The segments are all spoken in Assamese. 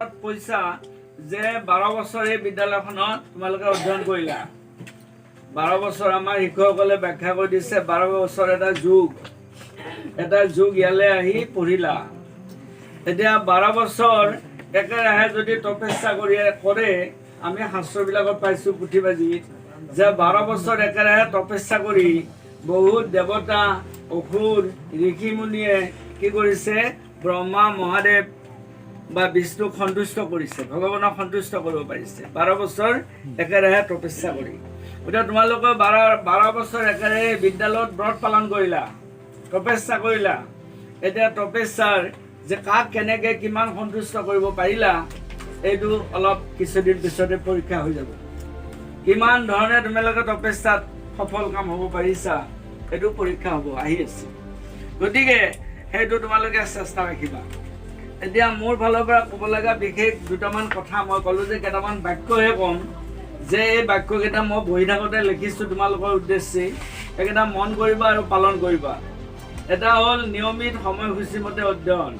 পইচা যে 12 বছৰ এই বিদ্যালয়খনত তোমালোকে অধ্যয়ন কৰিলা। 12 বছৰ আমাৰ শিক্ষকসকলে ব্যাখ্যা কৰি দিছে 12 বছৰ এটা যুগ ইয়ালৈ আহি পঢ়িলা। এতিয়া 12 বছৰ একেৰাহে যদি তপস্যা কৰে আমি শাস্ত্ৰবিলাকত পাইছোঁ পুথিবাজিত যে 12 বছৰ একেৰাহে তপস্যা কৰি বহুত দেৱতা অসুৰ ঋষিমুনিয়ে কি কৰিছে ব্ৰহ্মা মহাদেৱ বা বিষ্ণুক সন্তুষ্ট কৰিছে, ভগৱানক সন্তুষ্ট কৰিব পাৰিছে 12 বছৰ একেৰাহে তপস্যা কৰি। এতিয়া তোমালোকে 12 বছৰ একেৰাহে বিদ্যালয়ত ব্ৰত পালন কৰিলা, তপস্যা কৰিলা। এতিয়া তপস্যাৰ যে কাক কেনেকৈ কিমান সন্তুষ্ট কৰিব পাৰিলা এইটো অলপ কিছুদিন পিছতে পৰীক্ষা হৈ যাব। কিমান ধৰণে তোমালোকে তপস্যাত সফল কাম হ'ব পাৰিছা এইটো পৰীক্ষা হ'ব আহি আছে। গতিকে সেইটো তোমালোকে চেষ্টা ৰাখিবা। এতিয়া মোৰ ফালৰ পৰা ক'ব লগা বিশেষ দুটামান কথা মই ক'লোঁ যে কেইটামান বাক্যহে ক'ম যে এই বাক্যকেইটা মই বহি থাকোঁতে লিখিছোঁ তোমালোকৰ উদ্দেশ্যে। এইকেইটা মন কৰিবা আৰু পালন কৰিবা। এটা হ'ল নিয়মিত সময়সূচীমতে অধ্যয়ন।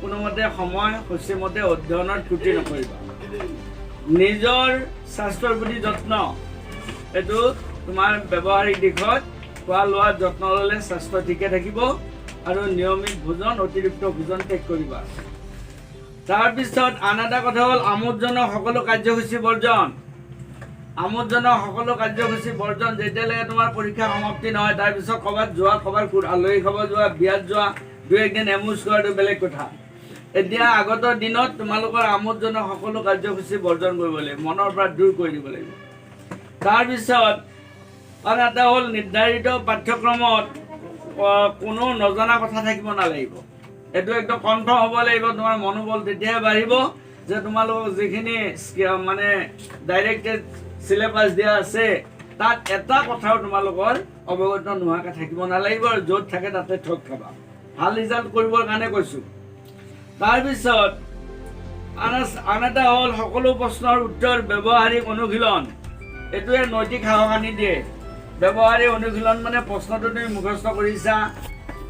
কোনোমতে সময়সূচীমতে অধ্যয়নৰ ত্ৰুটি নকৰিবা। নিজৰ স্বাস্থ্যৰ প্ৰতি যত্ন, এইটো তোমাৰ ব্যৱহাৰিক দিশত খোৱা লোৱাৰ যত্ন ল'লে স্বাস্থ্য ঠিকে থাকিব আৰু নিয়মিত ভোজন অতিৰিক্ত ভোজন ত্যাগ কৰিবা। তাৰপিছত আন এটা কথা হ'ল আমোদজনক সকলো কাৰ্যসূচী বৰ্জন। আমোদজনক সকলো কাৰ্যসূচী বৰ্জন। যেতিয়ালৈকে তোমাৰ পৰীক্ষা সমাপ্তি নহয় তাৰপিছত ক'ৰবাত যোৱা, ক'ৰবাত আলহী খাব যোৱা, বিয়াত যোৱা, দুই একদিন এমুজ কৰাটো বেলেগ কথা। এতিয়া আগতৰ দিনত তোমালোকৰ আমোদজনক সকলো কাৰ্যসূচী বৰ্জন কৰিব লাগিব, মনৰ পৰা দূৰ কৰি দিব লাগিব। তাৰপিছত আৰু এটা হ'ল নিৰ্ধাৰিত পাঠ্যক্ৰমত কোনো নজনা কথা থাকিব নালাগিব। এইটো একদম কনফাৰ্ম হ'ব লাগিব। তোমাৰ মনোবল তেতিয়াহে বাঢ়িব যে তোমালোকক যিখিনি মানে ডাইৰেক্টেড চিলেবাছ দিয়া আছে তাত এটা কথাও তোমালোকৰ অৱগত নোহোৱাকৈ থাকিব নালাগিব আৰু য'ত থাকে তাতে ঠগ খাবা। ভাল ৰিজাল্ট কৰিবৰ কাৰণে কৈছোঁ। তাৰপিছত আন এটা হ'ল সকলো প্ৰশ্নৰ উত্তৰ ব্যৱহাৰিক অনুশীলন। এইটোৱে নৈতিক সাহস আনি দিয়ে। ব্যৱহাৰিক অনুশীলন মানে প্ৰশ্নটো তুমি মুখস্থ কৰিছা,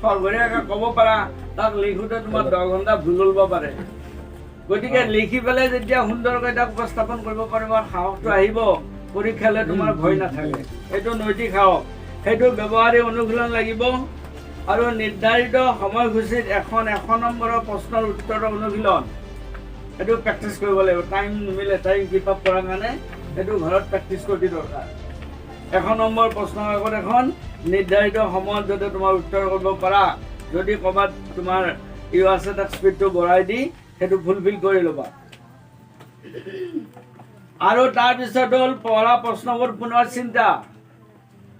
সৰভৰীয়াকৈ ক'ব পাৰা, তাক লিখোঁতে তোমাৰ 10 ঘণ্টা ভুল হ'ব পাৰে। গতিকে লিখি পেলাই যেতিয়া সুন্দৰকৈ তাক উপস্থাপন কৰিব পাৰিবা সাহসটো আহিব, পৰীক্ষালৈ তোমাৰ ভয় নাথাকে। এইটো নৈতিক সাহস। সেইটো ব্যৱহাৰিক অনুশীলন লাগিব। আৰু নিৰ্ধাৰিত সময়সূচীত এখন নম্বৰৰ প্ৰশ্নৰ উত্তৰৰ অনুশীলন, এইটো প্ৰেক্টিচ কৰিব লাগিব। টাইম নিমিলে, টাইম কিপ আপ কৰাৰ কাৰণে এইটো ঘৰত প্ৰেক্টিচ কৰি দৰকাৰ। 1 নম্বৰ প্ৰশ্ন কাকত এখন নিৰ্ধাৰিত সময়ত যদি তোমাৰ উত্তৰ কৰিব পাৰা, যদি ক'ৰবাত তোমাৰ আছে তাক স্পীডটো বঢ়াই দি সেইটো ফুলফিল কৰি ল'বা। আৰু তাৰপিছত হ'ল পঢ়া প্ৰশ্নবোৰ পুনৰ চিন্তা,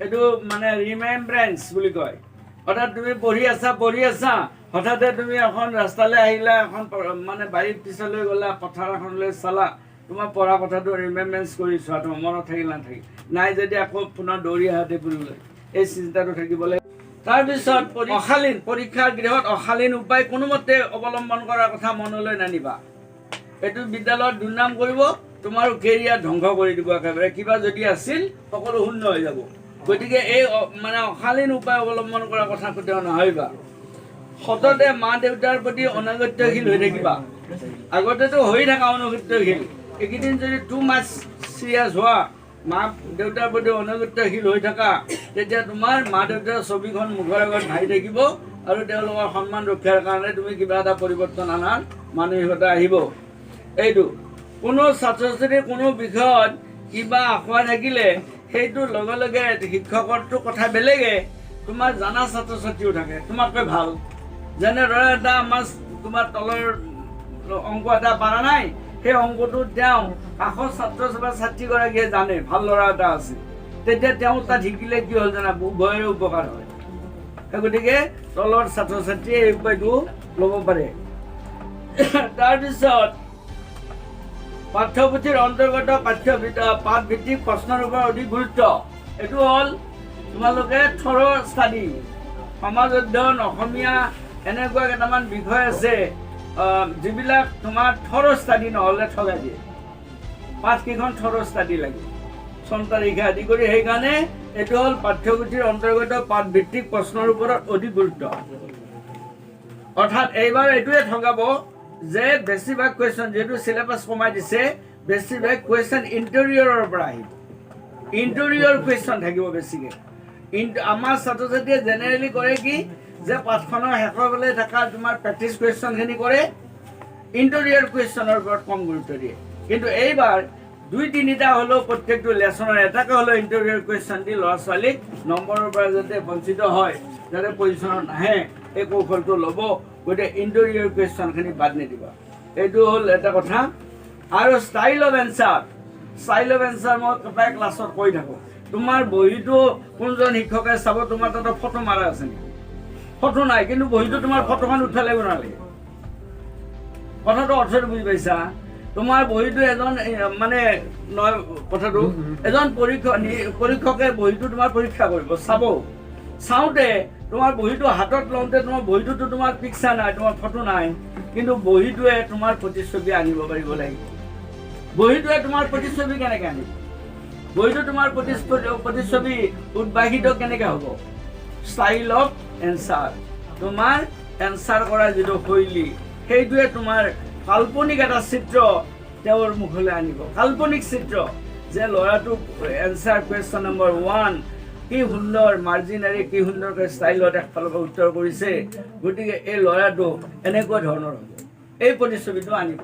এইটো মানে ৰিমেম্ব্ৰেঞ্চ বুলি কয়। অৰ্থাৎ তুমি পঢ়ি আছা হঠাতে তুমি এখন ৰাস্তালৈ আহিলা, এখন মানে বাৰীত পিছলৈ গ'লা, পথাৰ এখনলৈ চালা, তোমাৰ পঢ়া কথাটো ৰিমেম্ব্ৰেঞ্চ কৰি চোৱা, তোমাৰ মনত থাকিল নাথাকিল, নাই যদি আকৌ পুনৰ দৌৰি আহাতে পঢ়িবলৈ, এই চিন্তাটো থাকিব লাগিব। তাৰপিছত পৰীক্ষাৰ গৃহত অশালীন উপায় কোনোমতে অৱলম্বন কৰাৰ কথা মনলৈ নানিবা। এইটো বিদ্যালয়ত দুৰ্নাম কৰিব, তোমাৰ কেৰিয়াৰ ধ্বংস কৰি দিব একেবাৰে। কিবা যদি আছিল সকলো শূন্য হৈ যাব। গতিকে এই মানে অশালীন উপায় অৱলম্বন কৰাৰ কথা কেতিয়াও নাভাবিবা। সততে মা দেউতাৰ প্ৰতি অনাগত্যশীল হৈ থাকিবা। আগতেতো হৈ থাকা অনাগত্যশীল, এইকেইদিন যদি টু মাছ চিৰিয়াছ হোৱা, মা দেউতাৰ প্ৰতি অনাগত্যশীল হৈ থাকা, তেতিয়া তোমাৰ মা দেউতাৰ ছবিখন মুখৰ আগত ভাহি থাকিব আৰু তেওঁলোকৰ সন্মান ৰক্ষাৰ কাৰণে তুমি কিবা এটা পৰিৱৰ্তন আনাৰ মানসিকতা আহিব। এইটো কোনো ছাত্ৰ ছাত্ৰীৰ কোনো বিষয়ত কিবা আশা থাকিলে সেইটোৰ লগে লগে শিক্ষকৰটো কথা বেলেগে, তোমাৰ জানা ছাত্ৰ ছাত্ৰীও থাকে তোমাতকৈ ভাল। যেনে ধৰা এটা তোমাৰ তলৰ অংক এটা পাৰা নাই, সেই অংকটো তেওঁ কাষৰ ছাত্ৰ বা ছাত্ৰীগৰাকীয়ে জানে, ভাল ল'ৰা এটা আছে, তেতিয়া তেওঁ তাত শিকিলে কি হ'ল জানা, উভয়ৰে উপকাৰ হয়। গতিকে তলৰ ছাত্ৰ ছাত্ৰীয়ে এই উপায়টো ল'ব পাৰে। তাৰপিছত পাঠ্যপুথিৰ অন্তৰ্গত পাঠভিত্তিক প্ৰশ্নৰ ওপৰত অধিক গুৰুত্ব। এইটো হ'ল তোমালোকে থৰ' ষ্টাডি, সমাজ অধ্যয়ন, অসমীয়া, এনেকুৱা কেইটামান বিষয় আছে যিবিলাক তোমাৰ থৰ' ষ্টাডি নহ'লে ঠগাই দিয়ে। পাঠকেইখন থৰ' ষ্টাডি লাগে, 4 তাৰিখে আদি কৰি। সেইকাৰণে এইটো হ'ল পাঠ্যপুথিৰ অন্তৰ্গত পাঠভিত্তিক প্ৰশ্নৰ ওপৰত অধিক গুৰুত্ব। অৰ্থাৎ এইবাৰ এইটোৱে ঠগাব যে বেছিভাগ কুৱেশ্যন যিহেতু চিলেবাছ কমাই দিছে বেছিভাগ কুৱেশ্যন ইণ্টেৰিয়ৰৰ পৰা আহিব ইণ্টেৰিয়ৰ কুৱেশ্যন থাকিব বেছিকৈ আমাৰ ছাত্ৰ ছাত্ৰীয়ে জেনেৰেলি কৰে কি যে পাঠখনৰ শেষৰ ফালে থকা তোমাৰ প্ৰেক্টিছ কুৱেশ্যনখিনি কৰে ইণ্টেৰিয়ৰ কুৱেশ্যনৰ ওপৰত কম গুৰুত্ব দিয়ে কিন্তু এইবাৰ 2-3টা হ'লেও প্ৰত্যেকটো লেচনৰ এটাকে হ'লেও ইণ্টেৰিয়ৰ কুৱেশ্যন দি ল'ৰা ছোৱালীক নম্বৰৰ পৰা যাতে বঞ্চিত হয় যাতে পজিশ্যনত নাহে এই কৌশলটো ল'ব গতিকে ইণ্টেৰিয়ৰ কুৱেশ্যনখিনি বাদ নিদিবা এইটো হ'ল এটা কথা আৰু ষ্টাইল অফ এনচাৰ মই প্ৰায় ক্লাছত কৈ থাকোঁ তোমাৰ বহীটো কোনজন শিক্ষকে চাব তোমাৰ তাতে ফটো মাৰা আছে নেকি ফটো নাই কিন্তু বহীটো তোমাৰ ফটোখন উঠাই লাগিব নালাগে কথাটো অৰ্থটো বুজি পাইছা তোমাৰ বহীটো এজন মানে কথাটো এজন পৰীক্ষকে বহীটো তোমাৰ পৰীক্ষা কৰিব চাব চাওঁতে তোমাৰ বহীটো হাতত লওঁতে তোমাৰ বহীটোতো তোমাৰ পিকচাৰ নাই তোমাৰ ফটো নাই কিন্তু বহীটোৱে তোমাৰ প্ৰতিচ্ছবি আনিব পাৰিব লাগিব বহীটোৱে তোমাৰ প্ৰতিচ্ছবি কেনেকৈ আনিব বহীটো তোমাৰ প্ৰতিচ্ছবি উদ্ভাসিত কেনেকৈ হ'ব ষ্টাইল অফ এনচাৰ তোমাৰ এনচাৰ কৰাৰ যিটো শৈলী সেইটোৱে তোমাৰ কাল্পনিক এটা চিত্ৰ তেওঁৰ মুখলৈ আনিব কাল্পনিক চিত্ৰ যে ল'ৰাটোক এনচাৰ কুৱেশ্যন নম্বৰ 1 কি সুন্দৰ মাৰ্জিনেৰী কি সুন্দৰকৈ ষ্টাইলত একফালৰ পৰা উত্তৰ কৰিছে গতিকে এই ল'ৰাটো এনেকুৱা ধৰণৰ হ'ব এই প্ৰতিচ্ছবিটো আনিব